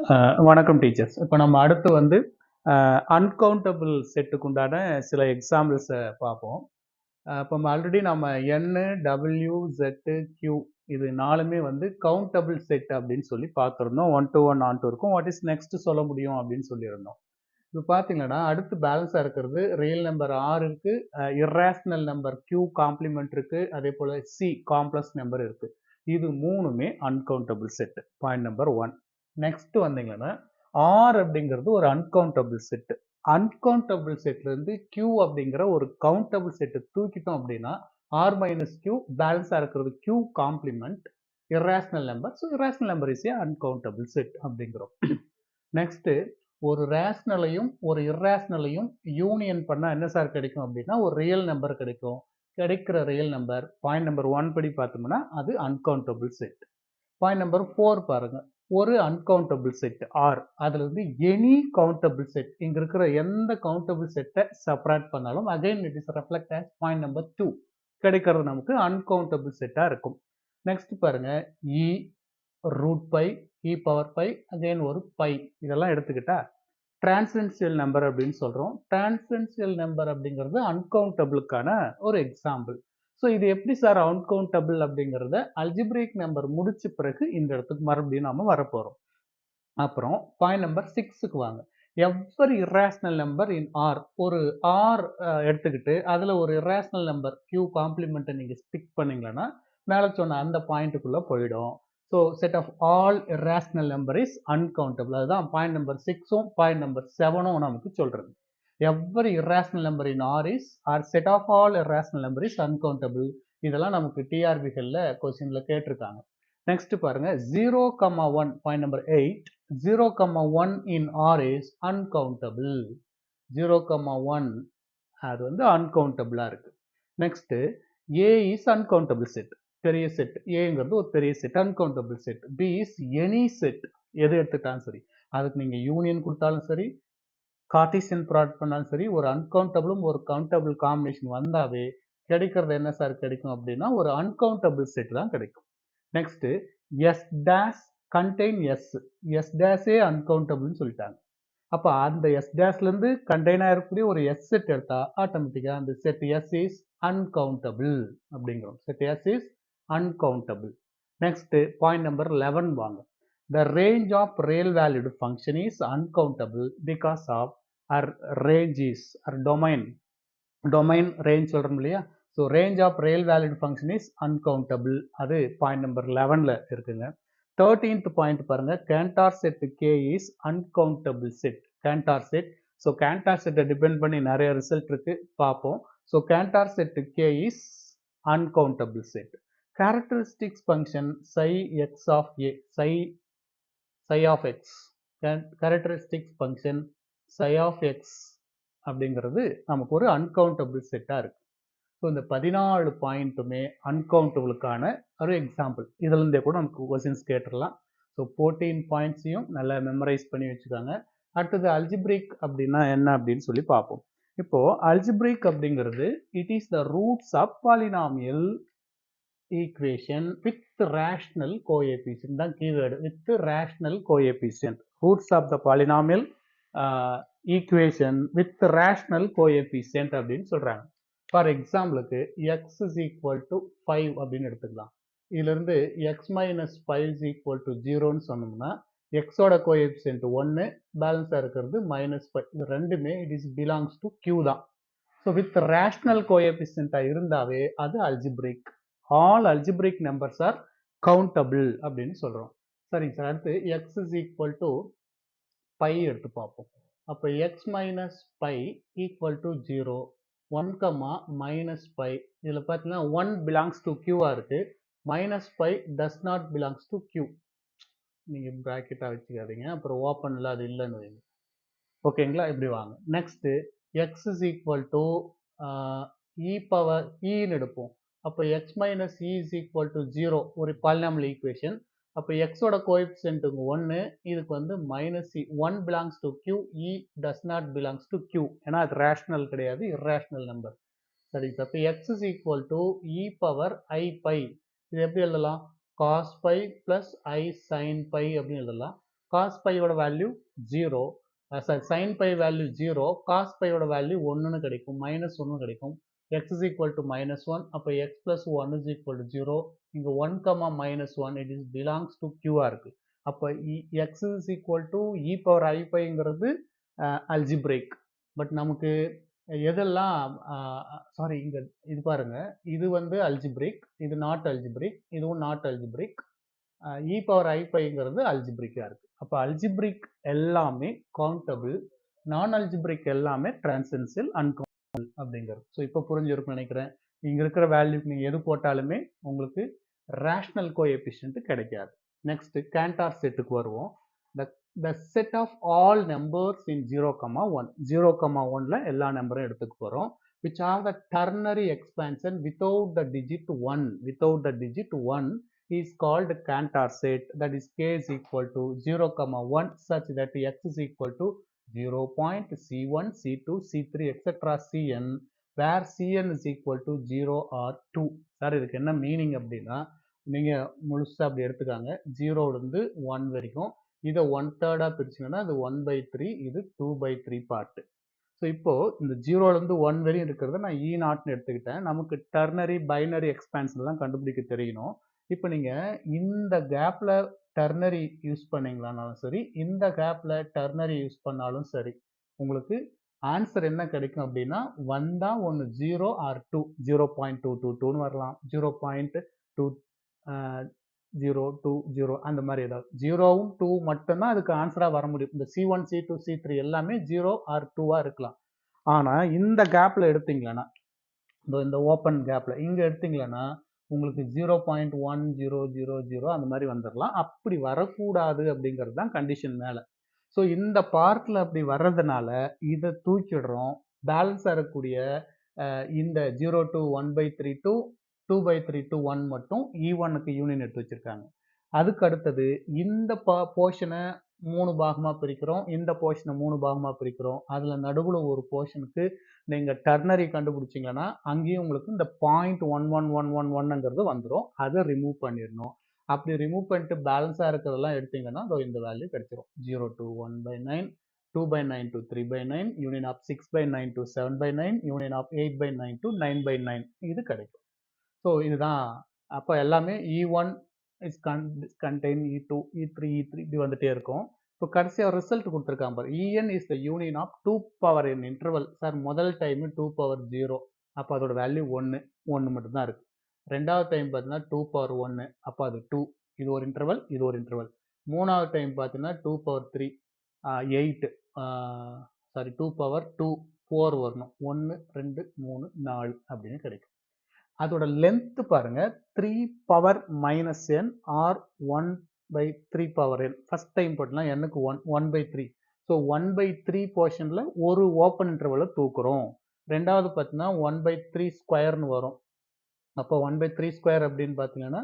வணக்கம் டீச்சர்ஸ். இப்போ நம்ம அடுத்து வந்து அன்கவுண்டபிள் செட்டுக்கு உண்டான சில எக்ஸாம்பிள்ஸை பார்ப்போம். இப்போ ஆல்ரெடி நம்ம என், டபிள்யூ, ஜெட்டு, கியூ இது நாலுமே வந்து கவுண்டபிள் செட் அப்படின்னு சொல்லி பார்த்துருந்தோம். 1 to 1 ஆன் டூ இருக்கும். வாட் இஸ் நெக்ஸ்ட் சொல்ல முடியும் அப்படின்னு சொல்லியிருந்தோம். இப்போ பார்த்தீங்கன்னா அடுத்து பேலன்ஸாக இருக்கிறது ரியல் நம்பர் ஆர் இருக்கு, இர்ரேஷனல் நம்பர் கியூ காம்ப்ளிமெண்ட் இருக்கு, அதே போல் சி காம்ப்ளெக்ஸ் நம்பர் இருக்கு. இது மூணுமே uncountable set. Point number 1. Next வந்தீங்கன்னா ஆர் அப்படிங்கிறது ஒரு அன்கவுண்டபிள் செட். அன்கவுண்டபிள் செட்ல இருந்து கியூ அப்படிங்கிற ஒரு கவுண்டபிள் செட்டை தூக்கிட்டோம் அப்படின்னா ஆர் மைனஸ் கியூ பேலன்ஸா இருக்கிறது Q complement irrational number. So irrational number is a uncountable set அப்படிங்கிறோம். நெக்ஸ்ட் ஒரு ரேஷனலையும் ஒரு இர்ரேஷனலையும் யூனியன் பண்ணா என்ன சார் கிடைக்கும் அப்படின்னா ஒரு ரியல் நம்பர் கிடைக்கும். கிடைக்கிற ரியல் நம்பர் பாயிண்ட் நம்பர் 1 படி பார்த்தோம்னா அது அன்கவுண்டபிள் செட். பாயிண்ட் நம்பர் 4 பாருங்க, ஒரு அன்கவுண்டபிள் செட் ஆர், அதுல இருந்து எனி கவுண்டபிள் செட், இங்க இருக்கிற எந்த கவுண்டபிள் செட்டை செப்பரேட் பண்ணாலும் again it is reflect as point number 2 கிடைக்கிறது நமக்கு அன்கவுண்டபிள் செட்டா இருக்கும். நெக்ஸ்ட் பாருங்க, e root pi, e power pi, again ஒரு பை, இதெல்லாம் எடுத்துக்கிட்டா டிரான்சென்ஷியல் நம்பர் அப்படின்னு சொல்றோம். டிரான்சென்ஷியல் நம்பர் அப்படிங்கிறது அன்கவுண்டபிளுக்கான ஒரு எக்ஸாம்பிள். ஸோ இது எப்படி சார் அன்கவுண்டபிள் அப்படிங்கிறத அல்ஜிப்ரிக் நம்பர் முடிச்ச பிறகு இந்த இடத்துக்கு மறுபடியும் நாம வரப்போறோம். அப்புறம் பாயிண்ட் நம்பர் 6க்கு வாங்க. Every irrational number in R, ஒரு ஆர் எடுத்துக்கிட்டு அதுல ஒரு இர்ரேஷனல் நம்பர் கியூ காம்ப்ளிமெண்ட்டை நீங்க ஸ்டிக் பண்ணீங்கன்னா மேல சொன்ன அந்த பாயிண்ட்டுக்குள்ள போயிடும். So set of all irrational number is uncountable. அதுதான் பாயிண்ட் நம்பர் 6ம் பாயிண்ட் நம்பர் 7ம் நமக்கு சொல்றது. Every irrational number in R is R set of all irrational number is uncountable. இதெல்லாம் நமக்கு டிஆர்பிகள்ல கொஸ்டின்ல கேட்டிருக்காங்க. நெக்ஸ்ட் பாருங்க 0,1 point number 8. 0,1 in R is uncountable. 0,1 அது வந்து அன்கவுண்டபிளா இருக்கு. Next A is uncountable set, பெரிய செட். ஏங்கிறது ஒரு பெரிய set, uncountable set. B is any set, எது எடுத்துட்டாலும் சரி. அதுக்கு நீங்க யூனியன் கொடுத்தாலும் சரி, கார்டீசியன் ப்ராடக்ட் பண்ணாலும் சரி, ஒரு அன்கவுண்டபிளும் ஒரு கவுண்டபிள் காம்பினேஷன் வந்தாவே கிடைக்கிறது என்ன சார் கிடைக்கும் அப்படின்னா ஒரு அன்கவுண்டபிள் செட் தான் கிடைக்கும். Next S dash contain S, S டேஷே அன்கவுண்டபிள்னு சொல்லிட்டாங்க. அப்ப அந்த எஸ் டேஷ்ல இருந்து கண்டெயின் ஆகக்கூடிய ஒரு எஸ் செட் எடுத்தா ஆட்டோமேட்டிக்கா அந்த செட் எஸ் இஸ் அன்கவுண்டபிள் அப்படிங்கிறோம். Set S is uncountable. Next point number 11 வாங்க. The range of real valued function is uncountable because of our range is our domain. Domain range சொல்றோம் இல்லையா? So range of real valued function is uncountable. அது point number 11ல இருக்குங்க. 13th point பாருங்க, Cantor set K is uncountable set. Cantor set, so Cantor செட்டை depend பண்ணி நிறைய result இருக்கு, பார்ப்போம். So Cantor set K is uncountable set. Characteristics function psi x of a, psi of x, characteristics function psi of x அப்படிங்கிறது நமக்கு ஒரு uncountable செட்டா இருக்கு. ஸோ இந்த 14 பாயிண்ட்டுமே அன்கவுண்டபிளுக்கான ஒரு எக்ஸாம்பிள். இதுல இருந்தே கூட நமக்கு கொஸ்டின்ஸ் கேட்டுடலாம். ஸோ 14 பாயிண்ட்ஸையும் நல்லா மெமரைஸ் பண்ணி வச்சுக்காங்க. அடுத்தது அல்ஜிப்ரிக் அப்படின்னா என்ன அப்படின்னு சொல்லி பார்ப்போம். இப்போ அல்ஜிப்ரிக் அப்படிங்கிறது it is the roots of polynomial equation with rational coefficient தான் keyword. With rational coefficient, roots of the polynomial equation with rational coefficient அப்படின்னு சொல்றாங்க. ஃபார் எக்ஸாம்பிளுக்கு x is equal to 5 அப்படின்னு எடுத்துக்கலாம். இதுல இருந்து x minus 5 is equal to 0ன்னு சொன்னோம்னா எக்ஸோட கோஎஃபிஷியன்ட் 1, பேலன்ஸா இருக்கிறது -5. இது ரெண்டுமே it is belongs to Q தான். ஸோ வித் ரேஷனல் கோஎஃபிஷியன்டா இருந்தாவே அது algebraic. All algebraic numbers are countable அப்படின்னு சொல்றோம். சரிங்க சார். அடுத்து x is equal to pi எடுத்து பார்ப்போம். அப்போ x minus pi equal to 0, 1, minus pi. இதில் பார்த்தீங்கன்னா 1 belongs to Q இருக்கு, minus pi does not belongs to Q. நீங்கள் ப்ராக்கெட்டாக வச்சுக்காதீங்க, அப்புறம் ஓப்பனில் அது இல்லைன்னு வைங்க. ஓகேங்களா? இப்படி வாங்க. Next x is equal to e power ன்னு எடுப்போம். அப்போ x minus e is equal to 0 ஒரு பாலினாமியல் ஈக்குவேஷன். அப்போ எக்ஸோட கோஎஃபிஷியன்ட்டுங்க 1, இதுக்கு வந்து minus e. 1 belongs to Q, e does not belongs to Q, ஏன்னா அது ரேஷனல் கிடையாது, இர்ரேஷனல் நம்பர். சரி, அப்போ X is equal to e power i pi. இது எப்படி எழுதலாம்? Cos pi plus i sine pi அப்படின்னு எழுதலாம். cos பையோட value 0, sin pi value 0, cos பையோட வேல்யூ 1ன்னு கிடைக்கும், -1 கிடைக்கும். x is equal to -1, அப்போ x plus 1 is equal to 0. இங்க 1, -1 it is belongs to q இருக்கு. அப்போ x is equal to e power I பைங்கிறது algebraic. But நமக்கு எதெல்லாம் சாரி இங்க இது பாருங்க, இது வந்து அல்ஜிப்ரிக், இது நாட் அல்ஜிப்ரிக், இதுவும் not algebraic. e power I பைங்கிறது அல்ஜிப்ரிக்கா இருக்கு. அப்போ அல்ஜிப்ரிக் எல்லாமே கவுண்டபிள், நான் அல்ஜிப்ரிக் எல்லாமே டிரான்சென்சியல், அன்கவுண்டபிள் அப்படிங்கிறது. ஸோ இப்போ புரிஞ்சிருக்கும்னு நினைக்கிறேன். இங்க இருக்கிற வேல்யூக்கு நீங்க எது போட்டாலுமே உங்களுக்கு ரேஷனல் கோஎஃபிஷியன்ட் கிடைக்காது. நெக்ஸ்ட் கேண்டார் செட்டுக்கு வருவோம். the set of all numbers in 0, 1. 0, 1ல எல்லா நம்பரும் எடுத்துக்க போறோம். which are the ternary expansion without the digit 1. Without the digit 1 is called Cantor set. That is k is equal to 0, 1 such that x is equal to 0.c1, c2, c3, etc. cn, where cn is equal to 0 or 2. Sir இதுக்கு என்ன meaning அப்படின்னா, நீங்க முழுசா அப்படி எடுத்துக்காங்க, 0ல இருந்து 1 வரைக்கும். இதை 1/3 பிரிச்சிங்கன்னா அது 1/3, இது 2/3 பார்ட். ஸோ இப்போ இந்த 0ல இருந்து 1 வரையும் இருக்கிறத நான் E நாட்னு எடுத்துக்கிட்டேன். நமக்கு டர்னரி பைனரி எக்ஸ்பான்ஷன்லாம் கண்டுபிடிக்க தெரியணும். இப்போ நீங்க இந்த கேப்ல டர்னரி யூஸ் பண்ணீங்களானாலும் சரி, இந்த கேப்ல டர்னரி யூஸ் பண்ணாலும் சரி, உங்களுக்கு ஆன்சர் என்ன கிடைக்கும் அப்படின்னா, வந்தா ஒன்று 0 ஆர் 2, 0.222ன்னு வரலாம், 0.2 0, 2, 0 அந்த மாதிரி ஏதாவது. 0வும் 2 மட்டும்தான் அதுக்கு ஆன்சரா வர முடியும். இந்த C1, C2, C3 எல்லாமே 0 ஆர் 2வா இருக்கலாம். ஆனா இந்த கேப்ல எடுத்தீங்களா, இந்த ஓப்பன் கேப்ல இங்க எடுத்தீங்களா உங்களுக்கு 0.1000 அந்த மாதிரி வந்துடலாம். அப்படி வரக்கூடாது அப்படிங்கிறது தான் கண்டிஷன் மேல. ஸோ இந்த பார்ட்ல அப்படி வர்றதுனால இதை தூக்கிடுறோம். பேலன்ஸ் இருக்கக்கூடிய இந்த 0 to 1/3 to 2/3 to 1 மட்டும் E1க்கு யூனியன் எடுத்து வச்சிருக்காங்க. அதுக்கு அடுத்தது இந்த போர்ஷனை 3 பாகமா பிரிக்கிறோம், இந்த போர்ஷனை 3 பாகமா பிரிக்கிறோம். அதுல நடுவுல ஒரு போர்ஷனுக்கு நீங்க டர்னரி கண்டுபிடிச்சிங்கன்னா அங்கேயும் உங்களுக்கு இந்த 0.11111ங்கிறது வந்துடும். அதை ரிமூவ் பண்ணிடணும். அப்படி ரிமூவ் பண்ணிட்டு பேலன்ஸா இருக்கிறதெல்லாம் எடுத்தீங்கன்னா இந்த வேல்யூ கிடைச்சிரும். 0 to 1/9, 2/9 to 3/9, union of 6/9 to 7/9, union of 8/9 to 9/9 இது கிடைக்கும். ஸோ இதுதான். அப்போ எல்லாமே E1 is contain E2, E3, E3 இப்படி வந்துட்டே இருக்கும். இப்போ கடைசியாக ரிசல்ட் கொடுத்துருக்காங்க பாரு, En is the union of 2 power n interval. Sir முதல் டைம் 2 power 0, அப்போ அதோட வேல்யூ 1 மட்டும்தான் இருக்கு. ரெண்டாவது டைம் பார்த்தீங்கன்னா 2 power 1, அப்போ அது 2, இது ஒரு இன்டர்வல், இது ஒரு இன்டர்வல். மூணாவது டைம் பார்த்தீங்கன்னா 2 power 3, 8, சாரி 2 power 2, 4 வரணும். 1, 2, 3, 4 அப்படின்னு கிடைக்கும். அதோட லென்த் பாருங்க 3 power minus n or 1/3 power n. First time போட்டோம்னா n க்கு 1/3. ஸோ 1/3 போர்ஷன்ல ஒரு ஓப்பன் இன்டர்வலை தூக்குறோம். ரெண்டாவது பார்த்தீங்கன்னா 1/3 ஸ்கொயர்னு வரும். அப்போ 1/3 ஸ்கொயர் அப்படின்னு பார்த்தீங்கன்னா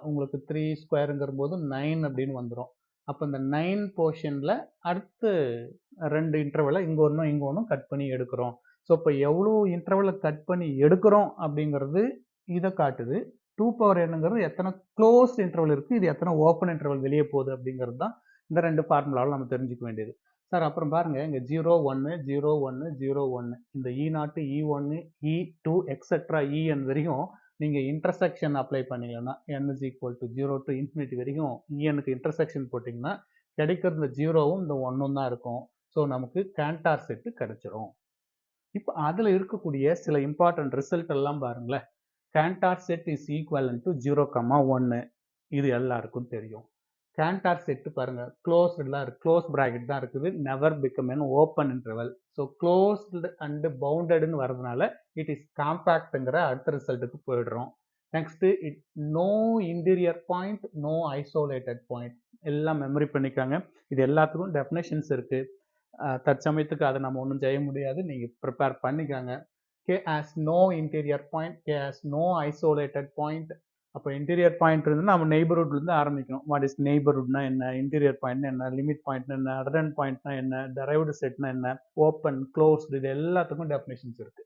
உங்களுக்கு 3 ஸ்கொயருங்கிற போது 9 அப்படின்னு வந்துடும். அப்போ இந்த 9 போர்ஷன்ல அடுத்து 2 இன்டர்வலை இங்கே ஒன்றும் கட் பண்ணி எடுக்கிறோம். ஸோ இப்போ எவ்வளோ இன்டர்வலை கட் பண்ணி எடுக்கிறோம் அப்படிங்கிறது இதை காட்டுது. 2 power nங்கிறது எத்தனை க்ளோஸ் இன்டர்வல் இருக்குது, இது எத்தனை ஓப்பன் இன்டர்வல் வெளியே போகுது அப்படிங்கிறது தான் இந்த ரெண்டு ஃபார்முலாவில் நம்ம தெரிஞ்சுக்க வேண்டியது. சார் அப்புறம் பாருங்க இங்கே 0, 1, 0, 1, 0, 1 இந்த E0, E1, E2 etcetera En வரையும் நீங்கள் இன்டர்செக்ஷன் அப்ளை பண்ணீங்கன்னா n is equal to 0 to infinity வரைக்கும் Enக்கு இன்டர்செக்ஷன் போட்டிங்கன்னா கிடைக்கிறது 0வும் இந்த 1ம் தான் இருக்கும். ஸோ நமக்கு கேண்டார் செட்டு கிடைச்சிரும். இப்போ அதில் இருக்கக்கூடிய சில இம்பார்ட்டன்ட் ரிசல்ட் எல்லாம் பாருங்களேன். Cantor set is equal to 0, 1 இது எல்லாருக்கும் தெரியும். கேண்டார் செட்டு பாருங்க க்ளோஸ் பிராக்கெட் தான் இருக்குது, never become an open interval. So closed and பவுண்டட்னு வரதுனால இட் இஸ் காம்பேக்ட்ங்கிற அடுத்த ரிசல்ட்டுக்கு போயிடுறோம். Next no interior point, no isolated point, எல்லாம் மெமரி பண்ணிக்காங்க. இது எல்லாத்துக்கும் டெஃபினேஷன்ஸ் இருக்கு. தற்சமயத்துக்கு அதை நம்ம ஒன்றும் செய்ய முடியாது, நீங்கள் ப்ரிப்பேர் பண்ணிக்காங்க. K has no interior point, K has no isolated point. அப்போ இன்டீரியர் பாயிண்ட் இருந்து நம்ம நெய்பர்ஹுட்லேருந்து ஆரம்பிக்கணும். வாட் இஸ் நெய்பர்ஹுட்னா என்ன, இன்டீரியர் பாயிண்ட்னா என்ன, லிமிட் பாயிண்ட்னா என்ன, அடர்ன் பாயிண்ட்னா என்ன, டெரைவ்டு செட்னா என்ன, ஓப்பன் க்ளோஸ்டு, இது எல்லாத்துக்கும் டெஃபினேஷன்ஸ் இருக்கு.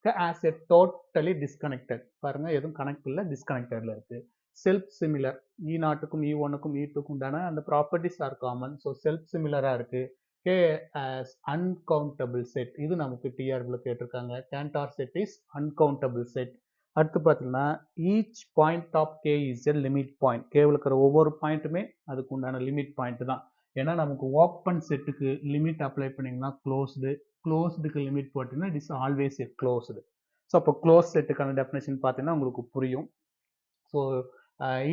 K as a totally disconnected, பாருங்க எதுவும் கனெக்ட் இல்லை, டிஸ்கனெக்டட்ல இருக்கு. செல்ஃப் சிமிலர் E0க்கும் E1க்கும் E2க்கும் உண்டான அந்த properties are common. So self சிமிலராக இருக்கு. கே ஆஸ் அன்கவுண்டபிள் செட், இது நமக்கு டிஆர்பியில் கேட்டிருக்காங்க. Cantor set is uncountable set. அடுத்து பார்த்தீங்கன்னா each point of K is a limit point. கேவில் இருக்கிற ஒவ்வொரு பாயிண்ட்டுமே அதுக்கு உண்டான லிமிட் பாயிண்ட் தான். ஏன்னா நமக்கு ஓப்பன் செட்டுக்கு லிமிட் அப்ளை பண்ணிங்கன்னா க்ளோஸ்டு, க்ளோஸ்டுக்கு லிமிட் போட்டிங்கன்னா it is always a closed. So அப்போ க்ளோஸ் செட்டுக்கான டெஃபினேஷன் பார்த்தீங்கன்னா உங்களுக்கு புரியும். So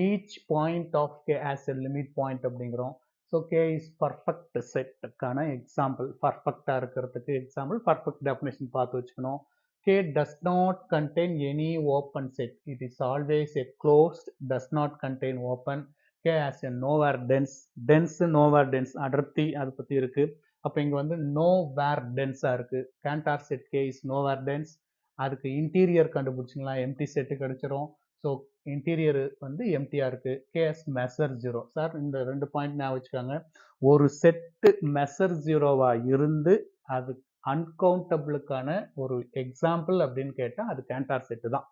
each point of K as a limit point அப்படிங்கிறோம். ஸோ கே இஸ் பர்ஃபெக்ட் செட்டுக்கான எக்ஸாம்பிள். பர்ஃபெக்டாக இருக்கிறதுக்கு எக்ஸாம்பிள் பர்ஃபெக்ட் டெஃபினேஷன் பார்த்து வச்சுக்கணும். K does not contain any open set. It is always a closed, does not contain open. K has a nowhere dense. Dense, nowhere dense. அடர்த்தி அதை பற்றி இருக்கு. அப்போ இங்கே வந்து nowhere dense-ஆ இருக்கு. Cantor set K is nowhere dense. அதுக்கு interior கண்டுபிடிச்சிங்களா, empty set கிடைச்சிரும். ஸோ இன்டீரியர் வந்து எம்டியாக இருக்கு. Case measure zero. சார் இந்த 2 பாயிண்ட் ஞாபகம் வச்சுக்காங்க. ஒரு செட்டு மெசர் ஜீரோவா இருந்து அது அன்கவுண்டபிளுக்கான ஒரு எக்ஸாம்பிள் அப்படின்னு கேட்டால் அது கேண்டார் செட்டு தான்.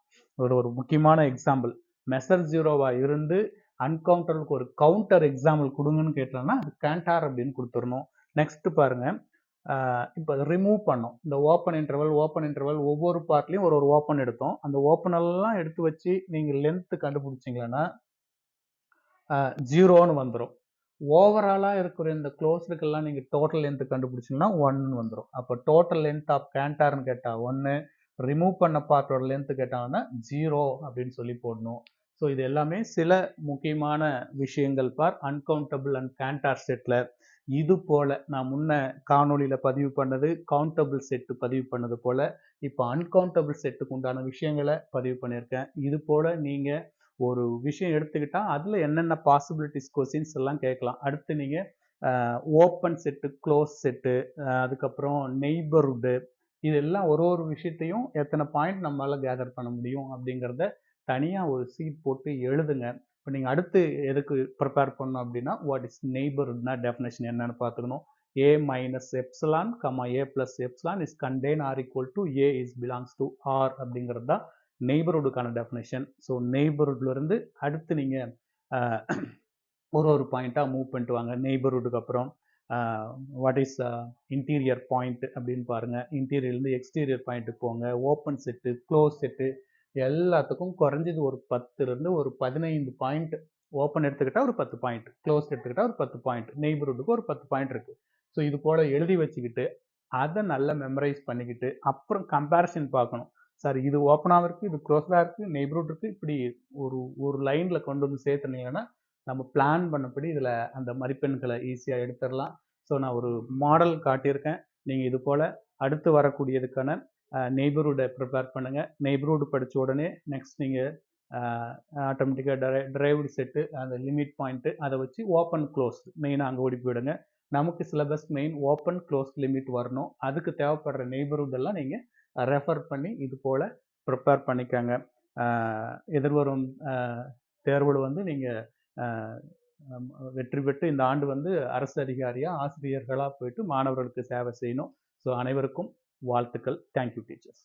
ஒரு முக்கியமான எக்ஸாம்பிள். மெசர் ஜீரோவா இருந்து அன்கவுண்டபிளுக்கு ஒரு கவுண்டர் எக்ஸாம்பிள் கொடுங்கன்னு கேட்டோம்னா அது கேண்டார் அப்படின்னு கொடுத்துடணும். நெக்ஸ்ட் பாருங்க, இப்போ ரிமூவ் பண்ணோம். இந்த ஓப்பன் இன்டர்வல் ஒவ்வொரு பார்ட்லையும் ஒரு ஓப்பன் எடுத்தோம். அந்த ஓப்பனெல்லாம் எடுத்து வச்சு நீங்கள் லென்த்து கண்டுபிடிச்சிங்களன்னா ஜீரோன்னு வந்துடும். ஓவராலாக இருக்கிற இந்த க்ளோஸ்டுக்கெல்லாம் நீங்கள் டோட்டல் லென்த்து கண்டுபிடிச்சிங்கன்னா 1 வந்துடும். அப்போ டோட்டல் லென்த் ஆஃப் கேண்டார்னு கேட்டால் 1, ரிமூவ் பண்ண பார்ட்டோட லென்த்து கேட்டாங்கன்னா 0 அப்படின்னு சொல்லி போடணும். ஸோ இது எல்லாமே சில முக்கியமான விஷயங்கள் பார் அன்கவுண்டபிள் அண்ட் கேண்டார் செட்டில். இது போல் நான் முன்ன காணொலியில் பதிவு பண்ணது கவுண்டபிள் செட்டு பதிவு பண்ணது போல் இப்போ அன்கவுண்டபிள் செட்டுக்கு உண்டான விஷயங்களை பதிவு பண்ணியிருக்கேன். இது போல் நீங்கள் ஒரு விஷயம் எடுத்துக்கிட்டால் அதில் என்னென்ன பாசிபிலிட்டிஸ் கொஸ்டின்ஸ் எல்லாம் கேட்கலாம். அடுத்து நீங்கள் ஓப்பன் செட்டு, க்ளோஸ் செட்டு, அதுக்கப்புறம் நெய்பர்ஹுட்டு, இதெல்லாம் ஒரு விஷயத்தையும் எத்தனை பாயிண்ட் நம்மளால் கேதர் பண்ண முடியும் அப்படிங்கிறத தனியாக ஒரு சீட் போட்டு எழுதுங்க. இப்போ நீங்கள் அடுத்து எதுக்கு ப்ரிப்பேர் பண்ணணும் அப்படின்னா வாட் இஸ் நெய்பர்ஹுட்னா டெஃபினேஷன் என்னன்னு பார்த்துக்கணும். a minus epsilon, a plus epsilon is contain or equal to a is belongs to r அப்படிங்கிறது தான் நெய்பர்ஹுட்டுக்கான டெஃபினேஷன். ஸோ நெய்பர்ஹுட்லேருந்து அடுத்து நீங்கள் ஒரு பாயிண்ட்டாக மூவ் பண்ணிட்டு வாங்க. நெய்பர்ஹுட்டுக்கு அப்புறம் வாட் இஸ் இன்டீரியர் பாயிண்ட் அப்படின்னு பாருங்கள். இன்டீரியர்லேருந்து எக்ஸ்டீரியர் பாயிண்ட்டுக்கு போங்க. ஓப்பன் செட்டு, க்ளோஸ் செட்டு எல்லாத்துக்கும் குறைஞ்சது ஒரு 10லேருந்து ஒரு 15 பாயிண்ட். ஓப்பன் எடுத்துக்கிட்டால் ஒரு 10 பாயிண்ட், க்ளோஸ் எடுத்துக்கிட்டால் ஒரு 10 பாயிண்ட், நெய்பர்ஹுட்டுக்கு ஒரு 10 பாயிண்ட் இருக்குது. ஸோ இது போல் எழுதி வச்சுக்கிட்டு அதை நல்லா மெமரைஸ் பண்ணிக்கிட்டு அப்புறம் கம்பேரிசன் பார்க்கணும். சார் இது ஓப்பனாகவும் இருக்குது, இது க்ளோஸாக இருக்குது, நெய்பர்ஹுட் இருக்குது, இப்படி ஒரு லைனில் கொண்டு வந்து சேர்த்துனீங்கன்னா நம்ம பிளான் பண்ணபடி இதில் அந்த மதிப்பெண்களை ஈஸியாக எடுத்துடலாம். ஸோ நான் ஒரு மாடல் காட்டியிருக்கேன். நீங்கள் இது போல் அடுத்து வரக்கூடியதுக்கான நெய்பர்ஹுட்டை ப்ரிப்பேர் பண்ணுங்கள். நெய்பர்ஹுட் படித்த உடனே நெக்ஸ்ட் நீங்கள் ஆட்டோமேட்டிக்காக டிரைவ்டு செட்டு, அந்த லிமிட் பாயிண்ட்டு, அதை வச்சு ஓப்பன் க்ளோஸ் மெயினாக அங்கே ஓடி போயிடுங்க. நமக்கு syllabus main open close limit வரணும். அதுக்கு தேவைப்படுற நெய்பர்ஹுட் எல்லாம் நீங்கள் ரெஃபர் பண்ணி இது போல் ப்ரிப்பேர் பண்ணிக்கோங்க. எதிர்வரும் தேர்வில் வந்து நீங்கள் வெற்றி பெற்று இந்த ஆண்டு வந்து அரசு அதிகாரியாக, ஆசிரியர்களாக போயிட்டு மாணவர்களுக்கு சேவை செய்யணும். ஸோ அனைவருக்கும் வாழ்த்துக்கள். Thank you teachers.